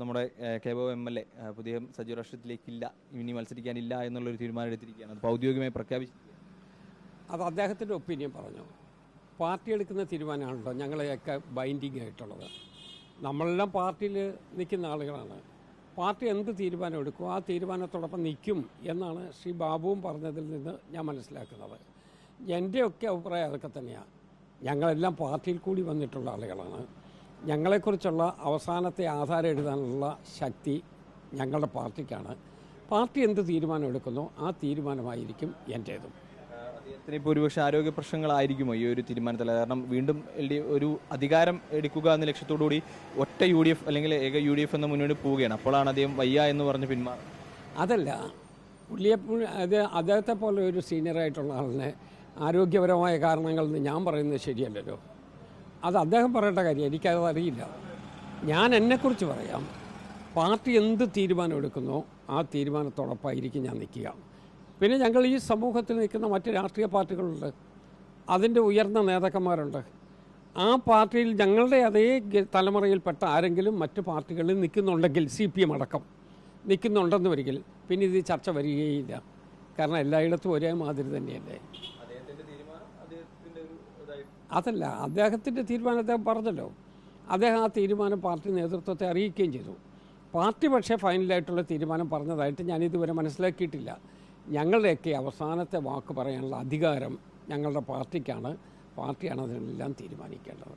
നമ്മുടെ കെ.ബാബു എം.എൽ.എ പുതിയ സജീവ രാഷ്ട്രീയത്തിലേക്കില്ല, ഇനി മത്സരിക്കാനില്ല എന്നുള്ളൊരു തീരുമാനം എടുത്തിരിക്കുകയാണ്. അത് ഔദ്യോഗികമായി പ്രഖ്യാപിച്ചിരിക്കുകയാണ്. അത് അദ്ദേഹത്തിൻ്റെ ഒപ്പീനിയൻ പറഞ്ഞു. പാർട്ടി എടുക്കുന്ന തീരുമാനമാണല്ലോ ഞങ്ങളെയൊക്കെ ബൈൻഡിങ് ആയിട്ടുള്ളത്. നമ്മളെല്ലാം പാർട്ടിയിൽ നിൽക്കുന്ന ആളുകളാണ്. പാർട്ടി എന്ത് തീരുമാനം എടുക്കും ആ തീരുമാനത്തോടൊപ്പം നിൽക്കും എന്നാണ് ശ്രീ ബാബുവും പറഞ്ഞതിൽ നിന്ന് ഞാൻ മനസ്സിലാക്കുന്നത്. എൻ്റെയൊക്കെ അഭിപ്രായം അതൊക്കെ തന്നെയാണ്. ഞങ്ങളെല്ലാം പാർട്ടിയിൽ കൂടി വന്നിട്ടുള്ള ആളുകളാണ്. ഞങ്ങളെക്കുറിച്ചുള്ള അവസാനത്തെ ആധാരം എഴുതാനുള്ള ശക്തി ഞങ്ങളുടെ പാർട്ടിക്കാണ്. പാർട്ടി എന്ത് തീരുമാനം എടുക്കുന്നോ ആ തീരുമാനമായിരിക്കും എൻ്റേതും. അദ്ദേഹത്തിന് ഇപ്പോൾ ഒരുപക്ഷെ ആരോഗ്യ പ്രശ്നങ്ങളായിരിക്കുമോ ഈ ഒരു തീരുമാനത്തിൽ? കാരണം വീണ്ടും ഒരു അധികാരം എടുക്കുക എന്ന ലക്ഷ്യത്തോടുകൂടി ഒറ്റ UDF അല്ലെങ്കിൽ ഏക UDF എന്ന മുന്നോട്ട് പോവുകയാണ്. അപ്പോഴാണ് അദ്ദേഹം വയ്യ എന്ന് പറഞ്ഞ് പിന്മാറും. അതല്ല, അദ്ദേഹത്തെ പോലെ ഒരു സീനിയറായിട്ടുള്ള ആളിനെ ആരോഗ്യപരമായ കാരണങ്ങളിൽ നിന്ന് ഞാൻ പറയുന്നത് ശരിയല്ലല്ലോ. അത് അദ്ദേഹം പറയേണ്ട കാര്യം, എനിക്കത് അറിയില്ല. ഞാൻ എന്നെക്കുറിച്ച് പറയാം. പാർട്ടി എന്ത് തീരുമാനം എടുക്കുന്നോ ആ തീരുമാനത്തോടൊപ്പമായിരിക്കും ഞാൻ നിൽക്കുക. പിന്നെ ഞങ്ങൾ ഈ സമൂഹത്തിൽ നിൽക്കുന്ന മറ്റ് രാഷ്ട്രീയ പാർട്ടികളുണ്ട്, അതിൻ്റെ ഉയർന്ന നേതാക്കന്മാരുണ്ട്. ആ പാർട്ടിയിൽ ഞങ്ങളുടെ അതേ തലമുറയിൽപ്പെട്ട ആരെങ്കിലും മറ്റ് പാർട്ടികളിൽ നിൽക്കുന്നുണ്ടെങ്കിൽ, CPM അടക്കം നിൽക്കുന്നുണ്ടെന്ന് വരികിൽ പിന്നെ ഇത് ചർച്ച വരികയില്ല. കാരണം എല്ലായിടത്തും ഒരേ മാതിരി തന്നെയല്ലേ. അതല്ല, അദ്ദേഹത്തിൻ്റെ തീരുമാനം അദ്ദേഹം പറഞ്ഞല്ലോ. അദ്ദേഹം ആ തീരുമാനം പാർട്ടി നേതൃത്വത്തെ അറിയിക്കുകയും ചെയ്തു. പാർട്ടി പക്ഷേ ഫൈനലായിട്ടുള്ള തീരുമാനം പറഞ്ഞതായിട്ട് ഞാനിതുവരെ മനസ്സിലാക്കിയിട്ടില്ല. ഞങ്ങളുടെയൊക്കെ അവസാനത്തെ വാക്ക് പറയാനുള്ള അധികാരം ഞങ്ങളുടെ പാർട്ടിക്കാണ്. പാർട്ടിയാണ് അതിനെല്ലാം തീരുമാനിക്കേണ്ടത്.